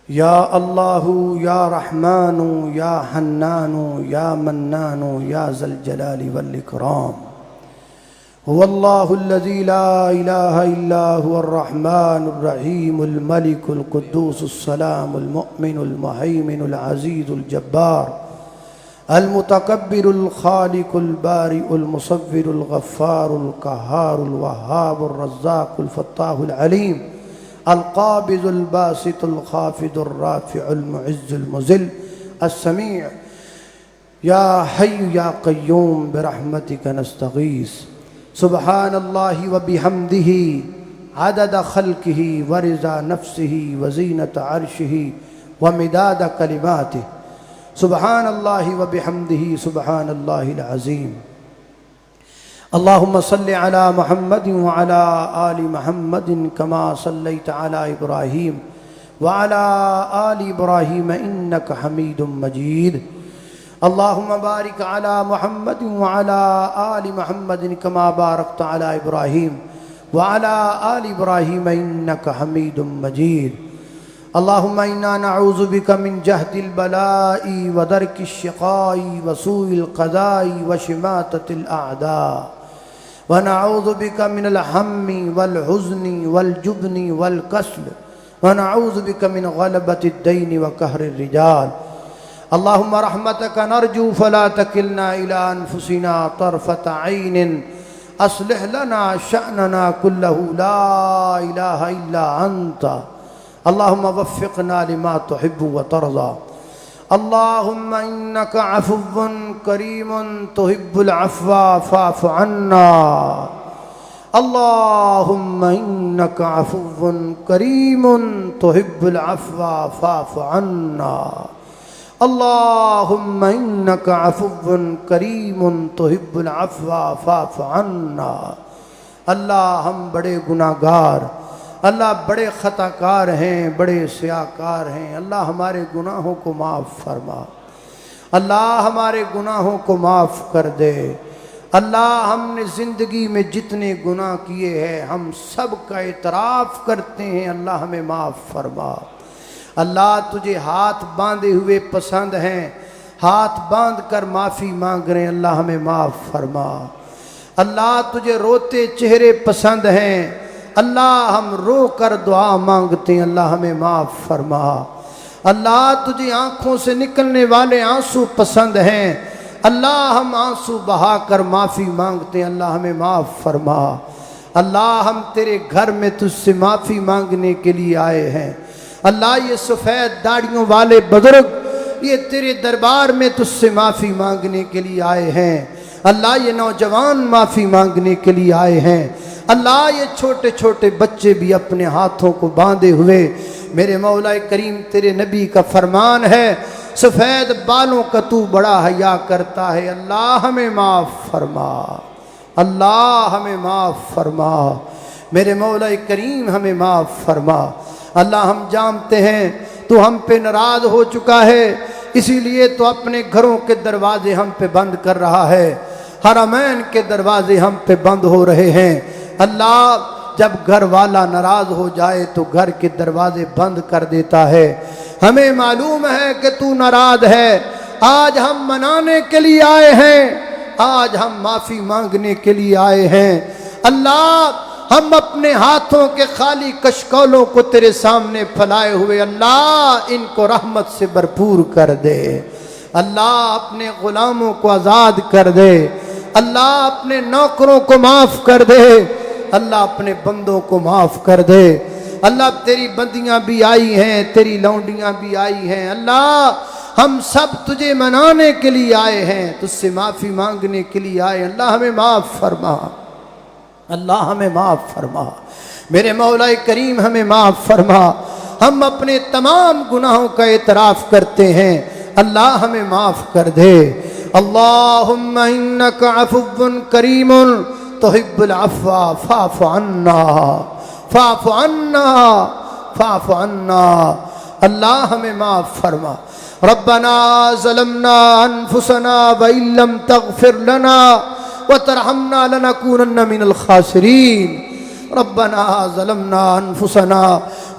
يا الله يا رحمن يا حنان يا منان يا ذا الجلال والإكرام. هو الله الذي لا إله إلا هو الرحمن الرحيم الملك القدوس السلام المؤمن المهيمن العزيز الجبار المتكبر الخالق البارئ المصور الغفار القهار الوهاب الرزاق الفتاح العليم القابض الباسط الخافض الرافع المعز المذل السميع. يا حي يا قيوم برحمتك نستغيث. سبحان الله وبحمده عدد خلقه ورضا نفسه وزينة عرشه ومداد كلماته. سبحان الله وبحمده سبحان الله العظيم. اللهم صل على محمد وعلى آل محمد كما صليت على إبراهيم وعلى آل إبراهيم إنك حميد مجيد. اللهم بارك على محمد وعلى آل محمد كما باركت على إبراهيم وعلى آل إبراهيم إنك حميد مجيد. اللهم إنا نعوذ بك من جهد البلاء ودرك الشقاء وسوء القضاء وشماتة الأعداء ونعوذ بك من الهم والحزن والجبن والكسل ونعوذ بك من غلبة الدين وقهر الرجال. اللهم رحمتك نرجو فلا تكلنا إلى أنفسنا طرفة عين. أصلح لنا شأننا كله لا إله إلا أنت. اللهم وفقنا لما تحب وترضى. اللهم إنك عفو كريم تحب العفو فاعف عنا. اللهم إنك عفو كريم تحب العفو فاعف عنا. اللهم إنك عفو کریم تحب العفو فاعف عنا. اللہ ہم بڑے گناہ گار، اللہ بڑے خطا کار ہیں، بڑے سیاہ کار ہیں. اللہ ہمارے گناہوں کو معاف فرما، اللہ ہمارے گناہوں کو معاف کر دے. اللہ ہم نے زندگی میں جتنے گناہ کیے ہیں ہم سب کا اعتراف کرتے ہیں، اللہ ہمیں معاف فرما. اللہ تجھے ہاتھ باندھے ہوئے پسند ہیں، ہاتھ باندھ کر معافی مانگ رہے ہیں، اللہ ہمیں معاف فرما. اللہ تجھے روتے چہرے پسند ہیں، اللہ ہم رو کر دعا مانگتے ہیں، اللہ ہمیں معاف فرما. اللہ تجھے آنکھوں سے نکلنے والے آنسو پسند ہیں، اللہ ہم آنسو بہا کر معافی مانگتے ہیں، اللہ ہمیں معاف فرما. اللہ ہم تیرے گھر میں تجھ سے معافی مانگنے کے لیے آئے ہیں. اللہ یہ سفید داڑھیوں والے بزرگ یہ تیرے دربار میں تجھ سے معافی مانگنے کے لیے آئے ہیں. اللہ یہ نوجوان معافی مانگنے کے لیے آئے ہیں، اللہ یہ چھوٹے چھوٹے بچے بھی اپنے ہاتھوں کو باندھے ہوئے، میرے مولا کریم تیرے نبی کا فرمان ہے سفید بالوں کا تو بڑا حیا کرتا ہے، اللہ ہمیں معاف فرما، اللہ ہمیں معاف فرما، میرے مولا کریم ہمیں معاف فرما۔ اللہ ہم جانتے ہیں تو ہم پہ ناراض ہو چکا ہے، اسی لیے تو اپنے گھروں کے دروازے ہم پہ بند کر رہا ہے، حرمین کے دروازے ہم پہ بند ہو رہے ہیں۔ اللہ جب گھر والا ناراض ہو جائے تو گھر کے دروازے بند کر دیتا ہے، ہمیں معلوم ہے کہ تو ناراض ہے، آج ہم منانے کے لیے آئے ہیں، آج ہم معافی مانگنے کے لیے آئے ہیں۔ اللہ ہم اپنے ہاتھوں کے خالی کشکولوں کو تیرے سامنے پھیلائے ہوئے، اللہ ان کو رحمت سے بھرپور کر دے، اللہ اپنے غلاموں کو آزاد کر دے، اللہ اپنے نوکروں کو معاف کر دے، اللہ اپنے بندوں کو معاف کر دے۔ اللہ تیری بندیاں بھی آئی ہیں، تیری لونڈیاں بھی آئی ہیں، اللہ ہم سب تجھے منانے کے لیے آئے ہیں، تجھ سے معافی مانگنے کے لیے آئے، اللہ ہمیں معاف فرما، اللہ ہمیں معاف فرما، میرے مولا کریم ہمیں معاف فرما۔ ہم اپنے تمام گناہوں کا اعتراف کرتے ہیں، اللہ ہمیں معاف کر دے۔ اللہم انک عفو کریم تحب العفو فاعف عنا، فاعف عنا، فاعف عنا، اللہ ہمیں معاف فرما۔ ربنا ظلمنا انفسنا وان لم تغفر لنا وترحمنا لنكونن من الخاسرین، ربنا ظلمنا انفسنا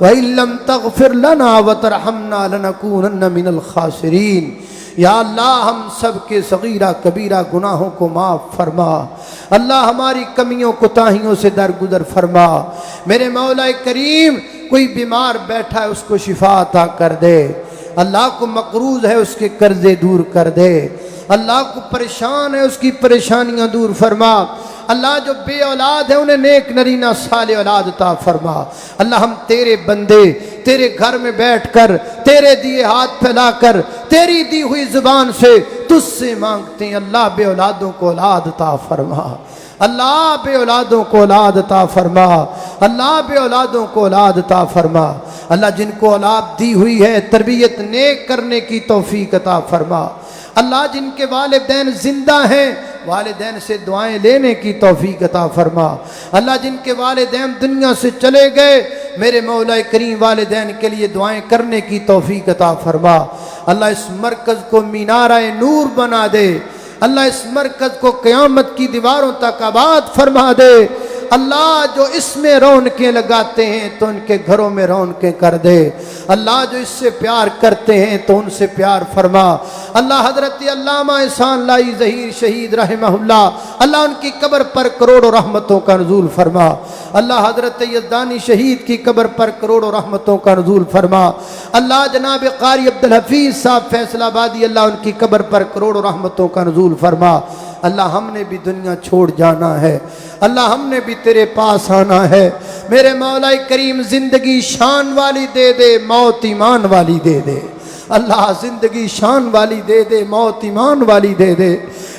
وان لم تغفر لنا وترحمنا لنكونن من الخاسرین۔ یا اللہ ہم سب کے صغیرہ کبیرہ گناہوں کو معاف فرما، اللہ ہماری کمیوں کوتاہیوں سے درگزر فرما۔ میرے مولا کریم کوئی بیمار بیٹھا ہے اس کو شفا عطا کر دے، اللہ کو مقروض ہے اس کے قرضے دور کر دے، اللہ کو پریشان ہے اس کی پریشانیاں دور فرما، اللہ جو بے اولاد ہے انہیں نیک نرینہ صالح اولاد عطا فرما۔ اللہ ہم تیرے بندے تیرے گھر میں بیٹھ کر تیرے دیے ہاتھ پھیلا کر تیری دی ہوئی زبان سے تجھ سے مانگتے ہیں، اللہ بے اولادوں کو اولاد عطا فرما، اللہ بے اولادوں کو اولاد عطا فرما، اللہ بے اولادوں کو اولاد عطا فرما۔ اللہ جن کو اولاد دی ہوئی ہے تربیت نیک کرنے کی توفیق عطا فرما، اللہ جن کے والدین زندہ ہیں والدین سے دعائیں لینے کی توفیق عطا فرما، اللہ جن کے والدین دنیا سے چلے گئے میرے مولا کریم والدین کے لیے دعائیں کرنے کی توفیق عطا فرما۔ اللہ اس مرکز کو مینارہ نور بنا دے، اللہ اس مرکز کو قیامت کی دیواروں تک آباد فرما دے، اللہ جو اس میں رونقیں لگاتے ہیں تو ان کے گھروں میں رونقیں کر دے، اللہ جو اس سے پیار کرتے ہیں تو ان سے پیار فرما۔ اللہ حضرت علامہ احسان لائی ظہیر شہید رحمہ اللہ، اللہ ان کی قبر پر کروڑوں رحمتوں کا نزول فرما، اللہ حضرت یزدانی شہید کی قبر پر کروڑوں رحمتوں کا نزول فرما، اللہ جناب قاری عبدالحفیظ صاحب فیصل آبادی اللہ ان کی قبر پر کروڑوں رحمتوں کا نزول فرما۔ اللہ ہم نے بھی دنیا چھوڑ جانا ہے، اللہ ہم نے بھی تیرے پاس آنا ہے، میرے مولا کریم زندگی شان والی دے دے، موت ایمان والی دے دے، اللہ زندگی شان والی دے دے، موت ایمان والی دے دے،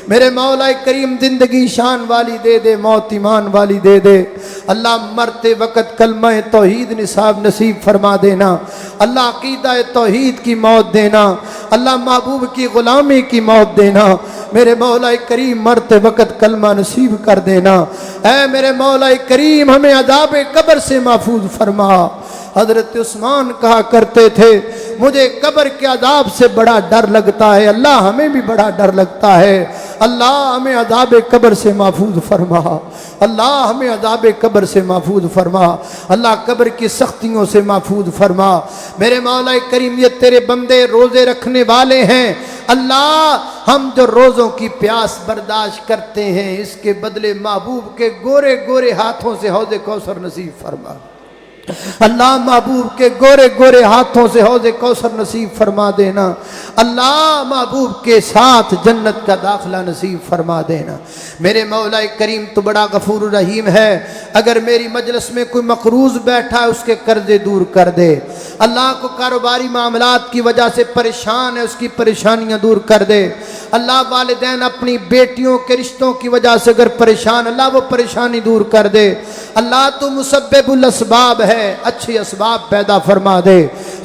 میرے مولا کریم زندگی شان والی دے دے، موت ایمان والی دے دے، اللہ مرتے وقت کلمہ توحید نصیب فرما دینا، اللہ عقیدہ توحید کی موت دینا، اللہ محبوب کی غلامی کی موت دینا، میرے مولا کریم مرتے وقت کلمہ نصیب کر دینا، اے میرے مولا کریم ہمیں عذاب قبر سے محفوظ فرما۔ حضرت عثمان کہا کرتے تھے مجھے قبر کے عذاب سے بڑا ڈر لگتا ہے، اللہ ہمیں بھی بڑا ڈر لگتا ہے، اللہ ہمیں عذاب قبر سے محفوظ فرما، اللہ ہمیں عذاب قبر سے محفوظ فرما، اللہ قبر کی سختیوں سے محفوظ فرما۔ میرے مولا کریم یہ تیرے بندے روزے رکھنے والے ہیں، اللہ ہم جو روزوں کی پیاس برداشت کرتے ہیں اس کے بدلے محبوب کے گورے گورے ہاتھوں سے حوض کوثر نصیب فرما، اللہ محبوب کے گورے گورے ہاتھوں سے حوض کوثر نصیب فرما دینا، اللہ محبوب کے ساتھ جنت کا داخلہ نصیب فرما دینا۔ میرے مولا کریم تو بڑا غفور رحیم ہے، اگر میری مجلس میں کوئی مقروض بیٹھا ہے اس کے قرضے دور کر دے، اللہ کو کاروباری معاملات کی وجہ سے پریشان ہے، اس کی پریشانیاں دور کر دے۔ اللہ والدین اپنی بیٹیوں کے رشتوں کی وجہ سے اگر پریشان، اللہ وہ پریشانی دور کر دے۔ اللہ تو مسبب الاسباب ہے، اچھے اسباب پیدا فرما دے۔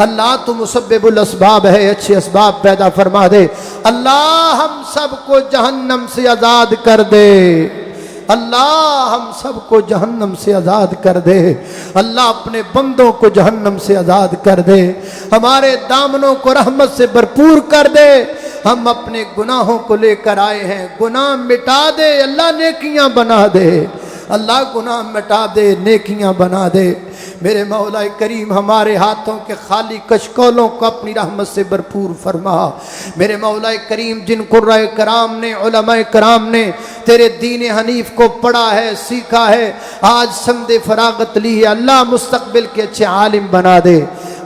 اللہ تو مسبب الاسباب ہے، اچھے اسباب پیدا فرما دے۔ اللہ ہم سب کو جہنم سے آزاد کر دے۔ اللہ ہم سب کو جہنم سے آزاد کر دے۔ اللہ اپنے بندوں کو جہنم سے آزاد کر دے۔ ہمارے دامنوں کو رحمت سے بھرپور کر دے۔ ہم اپنے گناہوں کو لے کر آئے ہیں، گناہ مٹا دے، اللہ نیکیاں بنا دے۔ اللہ گناہ مٹا دے، نیکیاں بنا دے۔ میرے مولا کریم ہمارے ہاتھوں کے خالی کشکولوں کو اپنی رحمت سے بھرپور فرما۔ میرے مولا کریم جن قرۂ کرام نے، علماء کرام نے تیرے دین حنیف کو پڑھا ہے، سیکھا ہے، آج سمد فراغت لی ہے، اللہ مستقبل کے اچھے عالم بنا دے۔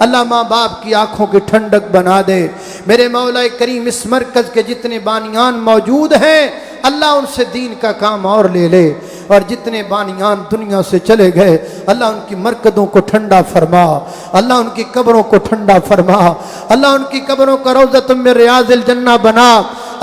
اللہ ماں باپ کی آنکھوں کی ٹھنڈک بنا دے۔ میرے مولا کریم اس مرکز کے جتنے بانیان موجود ہیں اللہ ان سے دین کا کام اور لے لے، اور جتنے بانیان دنیا سے چلے گئے اللہ ان کی مرکزوں کو ٹھنڈا فرما، اللہ ان کی قبروں کو ٹھنڈا فرما، اللہ ان کی قبروں کا روضۃ من ریاض الجنہ بنا،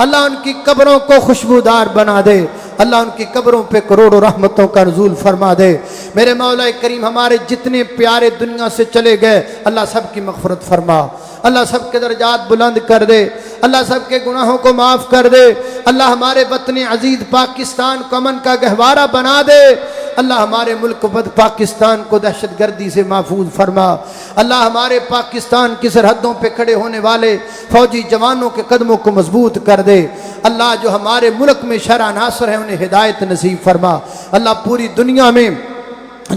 اللہ ان کی قبروں کو خوشبودار بنا دے، اللہ ان کی قبروں پہ کروڑوں رحمتوں کا نزول فرما دے۔ میرے مولا کریم ہمارے جتنے پیارے دنیا سے چلے گئے اللہ سب کی مغفرت فرما، اللہ سب کے درجات بلند کر دے، اللہ سب کے گناہوں کو معاف کر دے، اللہ ہمارے وطن عزیز پاکستان کو امن کا گہوارہ بنا دے، اللہ ہمارے ملک پاکستان کو دہشت گردی سے محفوظ فرما، اللہ ہمارے پاکستان کی سرحدوں پہ کھڑے ہونے والے فوجی جوانوں کے قدموں کو مضبوط کر دے، اللہ جو ہمارے ملک میں شرع ناصر ہیں انہیں ہدایت نصیب فرما، اللہ پوری دنیا میں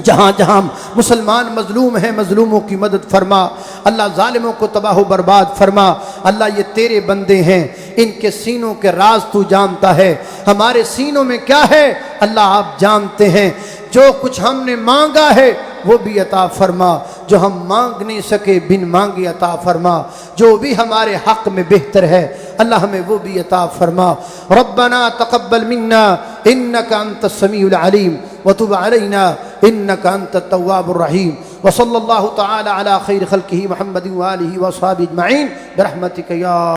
جہاں جہاں مسلمان مظلوم ہیں مظلوموں کی مدد فرما، اللہ ظالموں کو تباہ و برباد فرما، اللہ یہ تیرے بندے ہیں، ان کے سینوں کے راز تو جانتا ہے، ہمارے سینوں میں کیا ہے اللہ آپ جانتے ہیں، جو کچھ ہم نے مانگا ہے وہ بھی عطا فرما، جو ہم مانگ نہیں سکے بن مانگے عطا فرما، جو بھی ہمارے حق میں بہتر ہے اللہ ہمیں وہ بھی عطا فرما۔ ربنا تقبل منا انك انت السميع العليم وتب علينا انك انت التواب الرحيم، وصلى الله تعالى على خير خلقه محمد وآله وصحبه اجمعين برحمتك يا